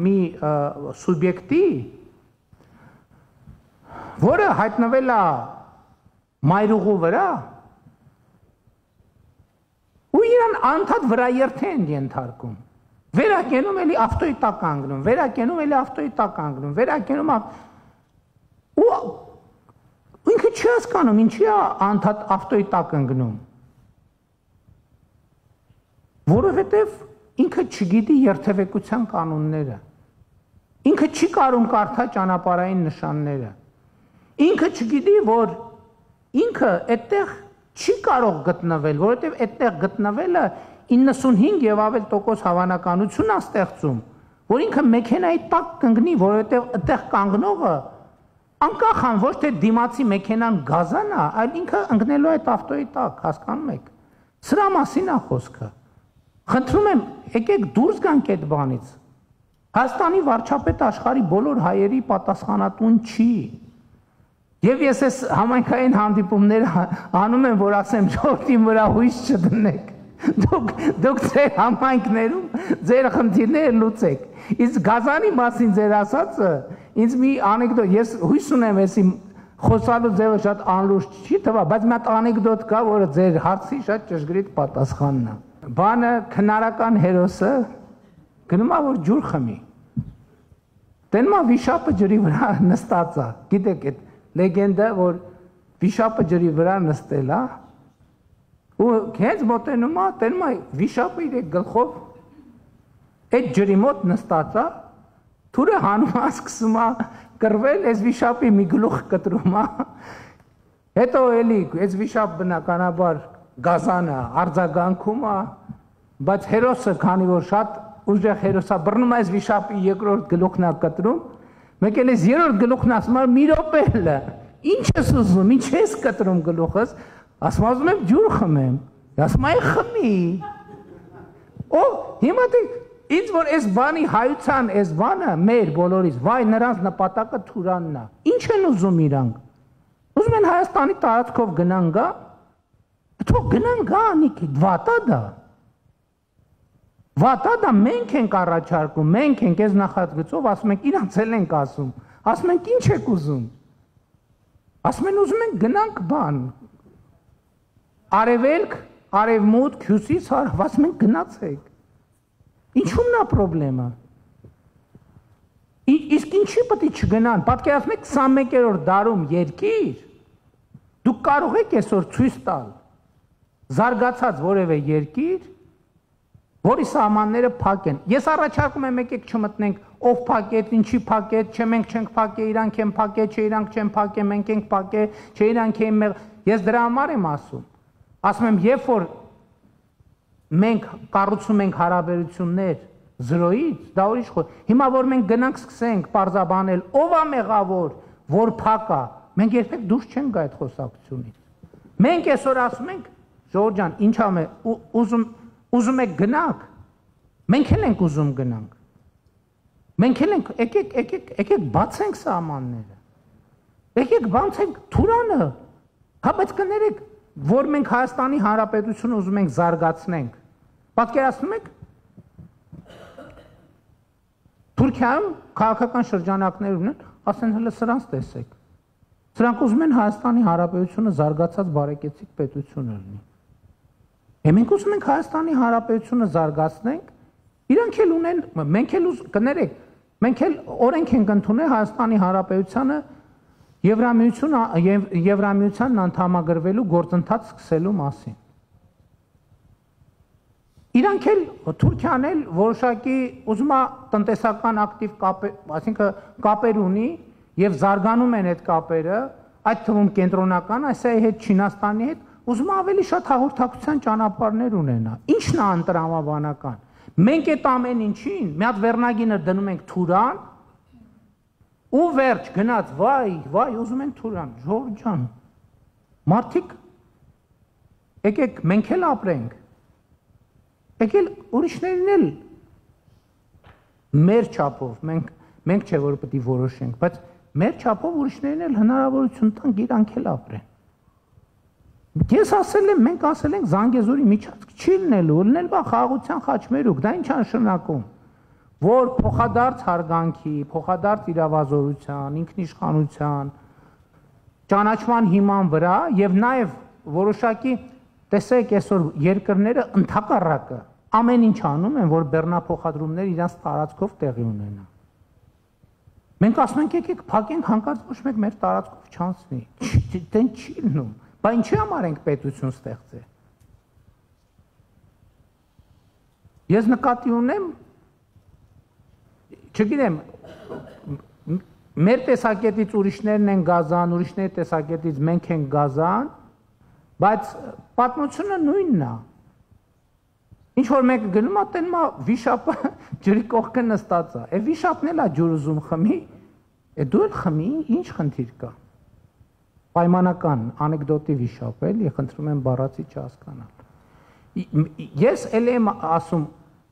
մի սուբյեկտի, որը հայտնվել է մայրուղու վրա, ու իրան անդադ վրա երթե են ենթարկում, վերակենում էլի ավտոյի տակ կանգնում, վերակենում էլի ավտոյի տակ կանգնում, վերակենում ու ինքը չի հասկանում, ինչի է անդադ ավտոյի տակ ընկնում, որովհետև ինքը չգիտի երթևեկության կանոնները, ինքը չի կարում կարդա ճանապարհային նշանները, ինքը չգիտի, որ ինքը այդտեղ չի կարող գտնվել, որովհետև այդտեղ գտնվելը 95 եւ ավել տոկոս հավանականություն է ստեղծում, որ ինքը մեքենայի տակ կընկնի, որովհետև այդտեղ կանգնողը անկախ ան ոչ թե դիմացի մեքենան գազան է, այլ ինքը ընկնելու է այդ ավտոյի տակ, հասկանում եք։ Սրա մասին է խոսքը։ Խնդրում եմ, եկեք դուրս գանք այդ բանից։ Հայաստանի վարչապետը աշխարհի բոլոր հայերի պատասխանատուն չի։ Եվ ես այս համայնքային հանդիպումները անում եմ, որ ասեմ ժողովրդին վրա հույս չդնեք։ Դուք ձեր համայնքներում ձեր խնդիրները լուծեք։ Իսկ գազանի մասին ձեր ասածը ինձ մի անեկդոտ, ես հույս ունեմ, էսի խոսալու ձևը շատ անլուրջ չի թվա, բայց մի հատ անեկդոտ կա, որը ձեր հարցի շատ ճշգրիտ պատասխանն է։ Բանը քնարական հերոսը գնում է որ ջուր խմի։ Տենում է վիշապը ջրի վրա նստած է։ Գիտեք այդ լեգենդը, որ վիշապը ջրի վրա նստել է, ու հենց մոտենում է, տենում է վիշապը իր գլխով այդ ջրի մոտ նստած է, թուրը հանում է, սկսում է կռվել, այս վիշապի մի գլուխ կտրում է, հետո էլի, այս վիշապ բնականաբար գազանը արձագանքում է, բայց հերոսը, քանի որ շատ ուժեղ հերոս է, բռնում է այս վիշապի երկրորդ գլուխն է կտրում, մեկ էլ ես երրորդ գլուխն ասում եմ, մի րոպե, ինչ ես ուզում, ինչ ես կտրում գլուխս, ասում ասում եմ ջուր խմեմ, ասում այ խմի, օ, հիմա դե, ինձ որ այս բանի հայության, այս բանը մեր բոլորից, վայ նրանց նպատակը Թուրանն է, ինչ են ուզում իրանք, ուզում են Հայաստանի տարածքով գնան գա, թող գնան գա անիքի, վատա դա մենք ենք առաջարկում, մենք ենք այս նախագծով, ասում ենք իրանց էլ ենք ասում, ասում ենք ինչ եք ուզում, ասում են ուզում ենք գնանք բան, արևելք, արևմուտք, հյուսիս, հարավ, ասում ենք գնացեք, ինչու՞մն է պրոբլեմը, իսկ ինչի պետք է չգնան, պատկերացնում եք 21-րդ դարում երկիր, դուք կարող եք այսօր ցույց տալ, զարգացած որևէ երկիր, որի սահմանները փակ են։ Ես առաջարկում եմ եկեք չմտնենք ով փակեց, ինչի փակեց, չէ մենք չենք փակե, իրանք են փակե, չէ իրանք չեն փակե, մենք ենք փակե, չէ իրանք են մեղ։ Ես դրա համար եմ ասում։ Ասում եմ, երբ որ մենք կառուցում ենք հարաբերություններ զրոյից, դա ուրիշ խոսք։ Հիմա որ մենք գնանք սկսենք պարզաբանել, ով է մեղավոր, որ փակ է, մենք երբեք դուրս չենք գա այդ խոսակցությունից։ Մենք այսօր ասում ենք, Ժողովուրդ ջան, ինչ ամ ուզում եք գնանք, մենք էլ ենք ուզում գնանք, մենք էլ ենք, եկեք բացենք սահմանները, եկեք բացենք Թուրանը, հա բայց կներեք, որ մենք Հայաստանի Հանրապետությունը ուզում ենք զարգացնենք, պատկերացնում եք, Թուրքիայում քաղաքական շրջանակներ ունեն, ասեն հələ սրանց տեսեք, սրանք ուզում են Հայաստանի Հանրապետությունը զարգացած բարեկեցիկ պետություն լինի, մենք ուզում ենք Հայաստանի Հանրապետությունը զարգացնենք, իրանք էլ ունեն, մենք էլ կներեք, մենք էլ օրենք ենք ընդունել Հայաստանի Հանրապետությանը Եվրամիությանն անդամագրվելու գործընթաց սկսելու մասին։ Իրանք էլ, Թուրքիան էլ որոշակի ուզում է տնտեսական ակտիվ կապեր, այսինքն կապեր ունի եւ զարգանում են այդ կապերը, այդ թվում կենտրոնական Ասիայի հետ, Չինաստանի հետ, ուզում ավելի շատ հաղորդակցության ճանապարհներ ունենա։ Ինչն է անտրամաբանական։ Մենք այդ ամեն ինչին մի հատ վերնագինը դնում ենք Թուրան, ու վերջ գնաց, վայ, ուզում են Թուրան, Ժողովուրդ ջան։ Մարդիկ եկեք մենք էլ ապրենք։ Եկել ուրիշներն էլ մեր չափով, մենք չէ որ պետք է որոշենք, բայց մեր չափով ուրիշներն էլ հնարավորություն տանք իրանք էլ ապրեն։ Ես ասել եմ, մենք ասել ենք Զանգեզուրի միջանցք չի լինելու, լինել բա խաղաղության խաչմերուկ, դա ինչ է նշանակում։ որ փոխադարձ հարգանքի, փոխադարձ իրավազորության, ինքնիշխանության, ճանաչման հիման վրա եւ նաեւ որոշակի տեսեք այսօր երկրները ընդհակառակը ամեն ինչ անում են, որ բեռնափոխադրումները իրանց տարածքով տեղի ունենան։ Մենք ասում ենք եկեք փակենք հանկարծ ոչ մեկ մեր տարածքով չանցնի։ Դեն չի լինում։ Բա ինչի համար ենք պետություն ստեղծել։ Ես նկատի ունեմ, չգիտեմ, մեր տեսակետից ուրիշներն են գազան, ուրիշների տեսակետից մենք ենք գազան, բայց պատմությունը նույնն է։ Ինչ որ մեկը գնում է, տենում է վիշապը ջրի կողքը նստած է։ Է վիշապն էլ է ջուր ուզում խմի, է դու էլ խմի, ինչ խնդիր կա։ Պայմանական անեկդոտի վիշապ էլի, խնդրում եմ բառացի չհասկանալ։ Ես էլ եմ ասում,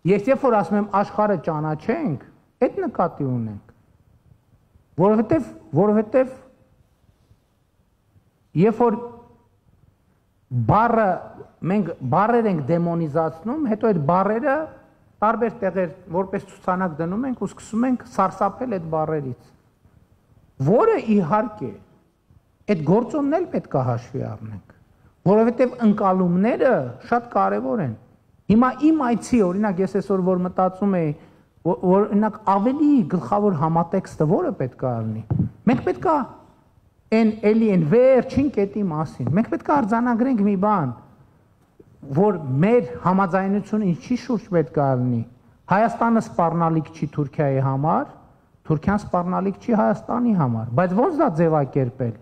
երբ որ ասում եմ աշխարհը ճանաչենք, այդ նկատի ունենք։ Որովհետև երբ որ բառը մենք բառեր ենք դեմոնիզացնում, հետո այդ բառերը տարբեր տեղեր որպես ցուցանակ դնում ենք ու սկսում ենք սարսափել այդ բառերից, որը իհարկե այդ գործոնն էլ պետք է հաշվի առնենք, որովհետև ընկալումները շատ կարևոր են։ Հիմա իմ այցի, օրինակ ես այսօր որ մտածում եի, որ օրինակ ավելի գլխավոր համատեքստը որը պետք է առնի։ Մենք պետք է այն վերջին կետի մասին։ Մենք պետք է արձանագրենք մի բան, որ մեր համաձայնությունը ինչի շուրջ պետք է լինի։ Հայաստանը սպառնալիք չի Թուրքիայի համար, Թուրքիան սպառնալիք չի Հայաստանի համար, բայց ոնց դա ձևակերպել։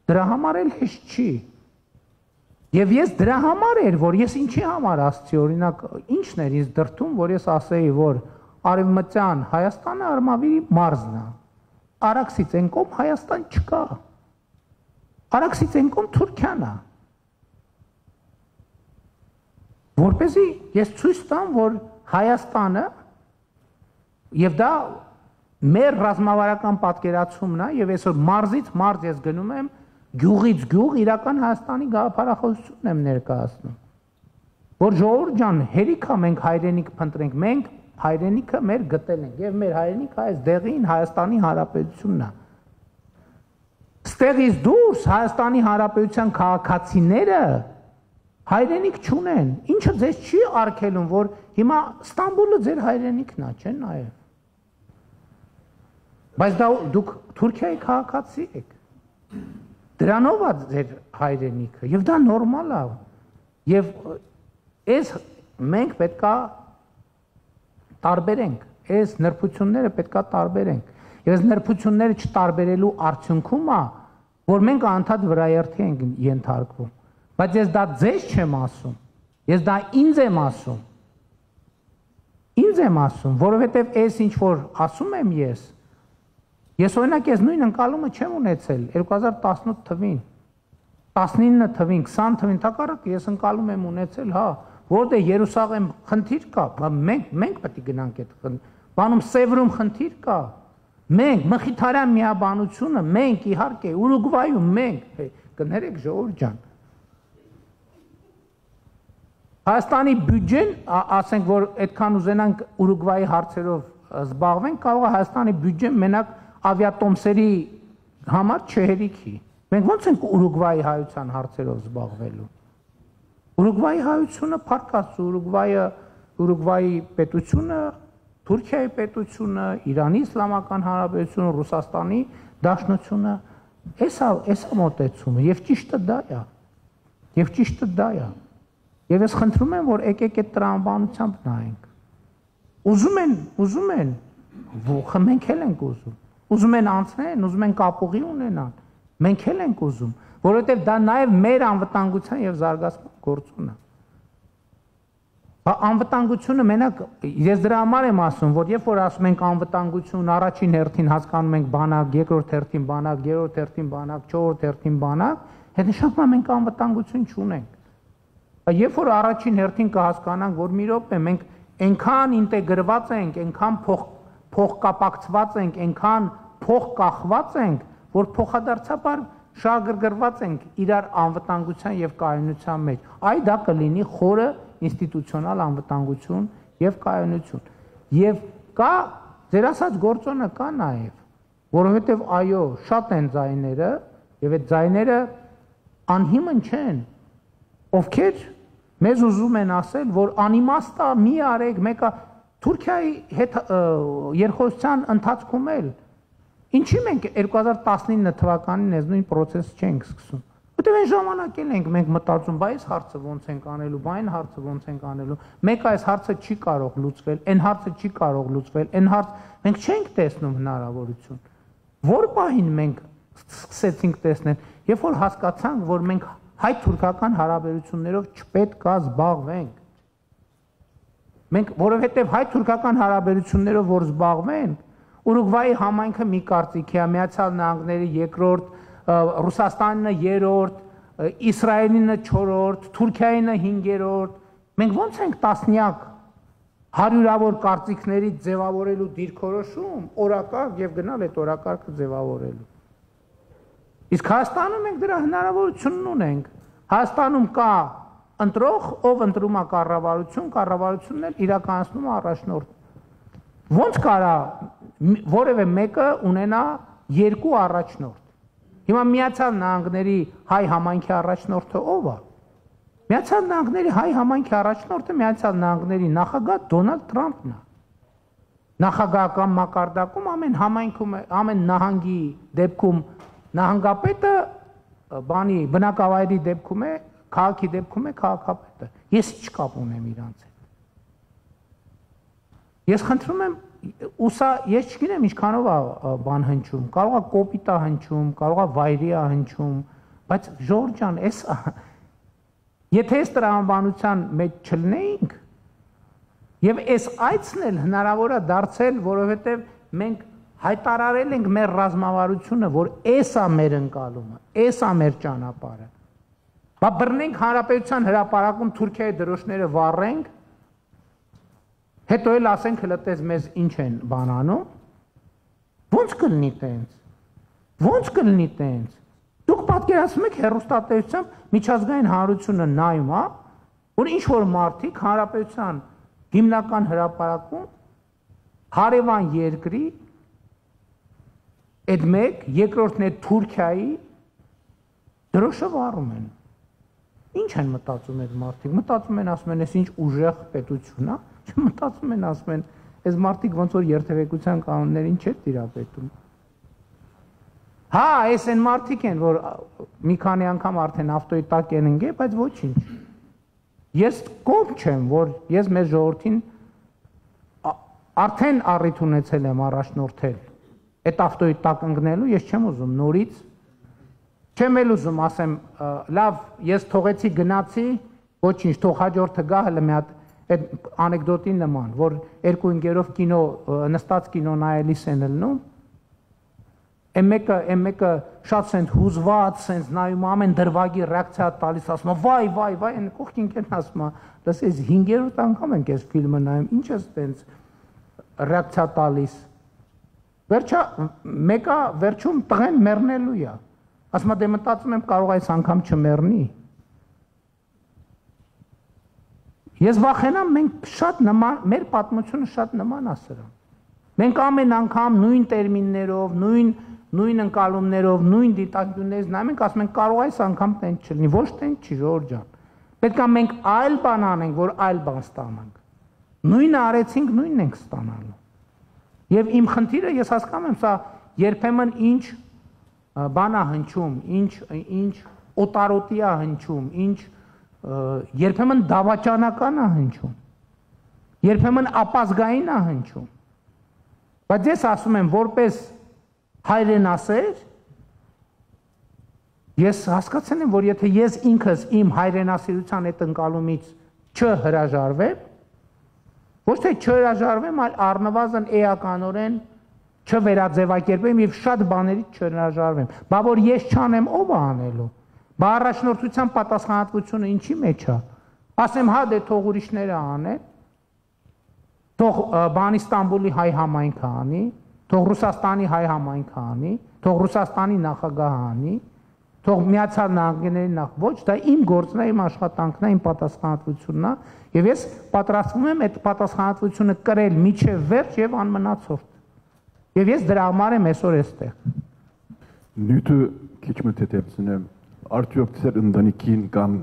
Դրա համար էլ հեշտ չի։ Եվ ես դրա համար էր, որ ես ինչի համար ասացի, օրինակ, ինչն էր ինձ դրդում, որ ես ասեի, որ Արևմտյան Հայաստանը Արմավիրի մարզն է։ Արաքսից այն կողմ Հայաստան չկա։ Արաքսից այն կողմ Թուրքիան է։ Որպեսզի ես ցույց տամ, որ Հայաստանը եւ դա մեր ռազմավարական պատկերացումն է եւ այսօր մարզից մարզ ես գնում եմ գյուղից գյուղ իրական Հայաստանի գաղափարախոսությունն եմ ներկայացնում, որ ժողովուրդ ջան, հերիք է մենք հայրենիք փնտրենք, մենք հայրենիքը մեր գտել ենք եւ մեր հայրենիքը այս դեղին Հայաստանի Հանրապետությունն է։ Ստեղից դուրս Հայաստանի Հանրապետության քաղաքացիները հայրենիք չունեն, ինչը ձեզ չի արգելում, որ հիմա Ստամբուլը ձեր հայրենիքն է, չէ՞ նաեւ։ Բայց դա դուք Թուրքիայի քաղաքացի եք։ Դրանով է ձեր հայրենիքը եւ դա նորմալ է։ Եվ այս մենք պետքա տարբերենք, այս նրբությունները պետքա տարբերենք։ Եվ այս նրբությունները չտարբերելու արդյունքում է, որ մենք անդադ վրայերթի ենք ենթարկվում։ Բայց ես դա ձեզ չեմ ասում, ես դա ինձ եմ ասում։ Ինձ եմ ասում, որովհետև այս ինչ որ ասում եմ ես օրինակ ես նույն ընկալումը չեմ ունեցել 2018 թվին, 19 թվին, 20 թվին, հակառակը ես ընկալում եմ ունեցել, հա, որտեղ Երուսաղեմ խնդիր կա, մենք պետք է գնանք այդ բանում Սևրում խնդիր կա, մենք Մխիթարյան միաբանությունը, մենք իհարկե Ուրուգվայում մենք, կներեք ժողովուրդ ջան։ Հայաստանի բյուջեն, ասենք որ այդքան ուզենանք Ուրուգվայի հարցերով զբաղվենք, կարող է Հայաստանի բյուջեն մենակ ավիատոմսերի համար չհերիքի։ Մենք ո՞նց ենք Ուրուգվայի հայության հարցերով զբաղվելու։ Ուրուգվայի հայությունը փառքած Ուրուգվայի պետությունը, Թուրքիայի պետությունը, Իրանի Իսլամական Հանրապետությունը, Ռուսաստանի Դաշնությունը, էսա մոտեցումը, եւ ճիշտը դա է։ Եվ ճիշտը դա է։ Եվ ես խնդրում եմ, որ եկեք այդ տրամաբանությամբ նայենք։ Ուզում են, մենք էլ ենք ուզում։ Ուզում են անցնեն, ուզում են կապուղի ունենան, մենք էլ ենք ուզում, որովհետև դա նաև մեր անվտանգության եւ զարգացման գործոնն է։ Անվտանգությունը մենակ ես դրա համար եմ ասում, որ երբ որ ասում ենք անվտանգություն, առաջին հերթին հասկանում ենք բանակ, երկրորդ հերթին բանակ, երրորդ հերթին բանակ, չորրորդ հերթին բանակ, հետ նշանակում է մենք անվտանգություն չունենք։ Երբ որ առաջին հերթին կհասկանանք, որ մի րոպե մենք այնքան ինտեգրված ենք, այնքան փոխկապակցված ենք, այնքան փոխկախված ենք, որ փոխադարձաբար շահագրգռված ենք իրար անվտանգության եւ կայունության մեջ։ Այ դա կլինի խորը ինստիտուցիոնալ անվտանգություն եւ կայունություն։ Եվ կա ձեր ասած գործոնը կա նաև, որովհետև այո, շատ են ձայները, եւ այդ ձայները անհիմն չեն, ովքեր մեզ ուզում են ասել, որ անիմաստ է, մի արեք, մեկը Թուրքիայի հետ երկխոսության ընթացքում էլ ինչի մենք 2019 թվականին այս նույն process չենք սկսում։ Որտեւ այն ժամանակ էլ ենք մենք մտածում, բայց այս հարցը ոնց ենք անելու, բայն հարցը ոնց ենք անելու։ Մեկը այս հարցը չի կարող լուծվել, այն հարցը չի կարող լուծվել, այն հարց մենք չենք տեսնում հնարավորություն։ Որ պահին մենք սկսեցինք տեսնել, երբ որ հասկացանք, որ մենք հայ-թուրքական հարաբերություններով չպետք է զբաղվենք։ Մենք, որովհետև հայ-թուրքական հարաբերություններով որ զբաղվենք, Ուրուգվայի համայնքը մի կարծիք է, Միացյալ Նահանգների երկրորդ, Ռուսաստանը երրորդ, Իսրայելինը չորրորդ, Թուրքիայինը հինգերորդ, մենք ոնց ենք տասնյակ հարյուրավոր կարծիքներից ձևավորելու դիրքորոշում, օրակարգ եւ գնալ այդ օրակարգը ձևավորելու։ Իսկ Հայաստանում մենք դրա հնարավորությունն ունենք։ Հայաստանում կա ընտրող, ով ընտրում է կառավարություն, կառավարությունն էլ իրականացնում է առաջնորդ։ Ոնց կարա որևէ մեկը ունենա երկու առաջնորդ։ Հիմա Միացյալ Նահանգների հայ համայնքի առաջնորդը ով է։ Միացյալ Նահանգների հայ համայնքի առաջնորդը Միացյալ Նահանգների նախագահ Դոնալդ Թրամփն է։ Նախագահական մակարդակում ամեն համայնքում, ամեն նահանգի դեպքում նահանգապետը բանի բնակավայրի դեպքում է, քաղաքի դեպքում է քաղաքապետը։ Ես ինչ կապ ունեմ իրանց հետ։ Ես խնդրում եմ, ուսա ես չգիտեմ ինչքանով է բան հնչում, կարող է կոպիտ է հնչում, կարող է վայրի է հնչում, բայց Ժորժ ջան, էս եթե այս տրամաբանության մեջ չլինեինք, եւ այս այցն էլ հնարավոր է դարձել, որովհետեւ մենք հայտարարել ենք մեր ռազմավարությունը, որ էս է մեր ընկալումը, էս է մեր ճանապարհը։ Բա բռնենք հանրապետության հրապարակում Թուրքիայի դրոշները վառենք, հետո էլ ասենք հլտես մեզ ինչ են բանանում։ Ոնց կլինի տենց։ Ոնց կլինի տենց։ Դուք պատկերացնում եք հեռուստատեսությամբ միջազգային հանրությունը նայում, հա, որ ինչ որ մարդիկ հանրապետության հիմնական հրապարակում հարևան երկրի այդ մեկ երկրորդն է Թուրքիայի դրոշը վառում են։ Ինչ են մտածում այդ մարդիկ։ Մտածում են, ասում են, այս ինչ ուժեղ պետություն է, չմտածում են, ասում են, այս մարդիկ ոնց որ երթևեկության կանոններին չէ տիրապետում։ Հա, այս են մարդիկ են, որ մի քանի անգամ արդեն ավտոյի տակ են ընկել, բայց ոչինչ։ Ես կողմ չեմ, որ ես մեր ժողովրդին արդեն առիթ ունեցել եմ առաջնորդել այդ ավտոյի տակ ընկնելու, ես չեմ ուզում նորից, չեմ էլ ուզում ասեմ, լավ, ես թողեցի գնացի, ոչինչ, թող հաջորդը գա հələ մի հատ այդ անեկդոտի նման, որ երկու ընկերով կինո նստած կինո նայելիս են ելնում, այն մեկը շատ սենց հուզված, սենց նայում ամեն դրվագի ռեակցիա տալիս, ասում է վայ, այն կողքին կեն ասում է, լսես 5-րդ անգամ ենք այս ֆիլմը նայում, ինչ ես տենց ռեակցիա տալիս։ Վերջա մեկը վերջում տղեն մեռնելու է։ Ասում է դե մտածում եմ կարող այս անգամ չմեռնի։ Ես վախենամ մենք շատ նման, մեր պատմությունը շատ նման է սրան։ Մենք ամեն անգամ նույն տերմիններով, նույն ընկալումներով, նույն դիտարկություններից նայում ենք, ասում ենք կարող այս անգամ տենց չլինի, ոչ տենց չի Ժորժ ջան։ Պետք է մենք այլ բան անենք, որ այլ բան ստանանք։ Նույնը արեցինք, նույնն ենք ստանալու։ Եվ իմ խնդիրը ես հասկանում եմ, սա երբեմն ինչ բան է հնչում, ինչ օտարոտի է հնչում, ինչ երբեմն դավաճանական է հնչում, երբեմն ապազգային է հնչում, բայց ես ասում եմ, որպես հայրենասեր, ես հասկացել եմ, որ եթե ես ինքս իմ հայրենասիրության այդ ընկալումից չհրաժարվեմ, ոչ թե չհրաժարվեմ, այլ առնվազն էականորեն չվերաձևակերպեմ եւ շատ բաներից չհրաժարվեմ։ Բա որ ես չանեմ, ով է անելու։ Բա առաջնորդության պատասխանատվությունը ինչի մեջ է։ Ասեմ, հա դե թող ուրիշները անեն, թող բան Ստամբուլի հայ համայնքը անի, թող Ռուսաստանի հայ համայնքը անի, թող Ռուսաստանի նախագահը անի, Թող Միացյալ Նահանգների նախ ոչ, դա իմ գործն է, իմ աշխատանքն է, իմ պատասխանատվությունն է, եւ ես պատրաստվում եմ այդ պատասխանատվությունը կրել միջև վերջ եւ անմնացորդ։ Եվ ես դրա համար եմ այսօր այստեղ։ Նյութը քիչ մը թեթևցնեմ, արդյոք ծեր ընտանիքին կամ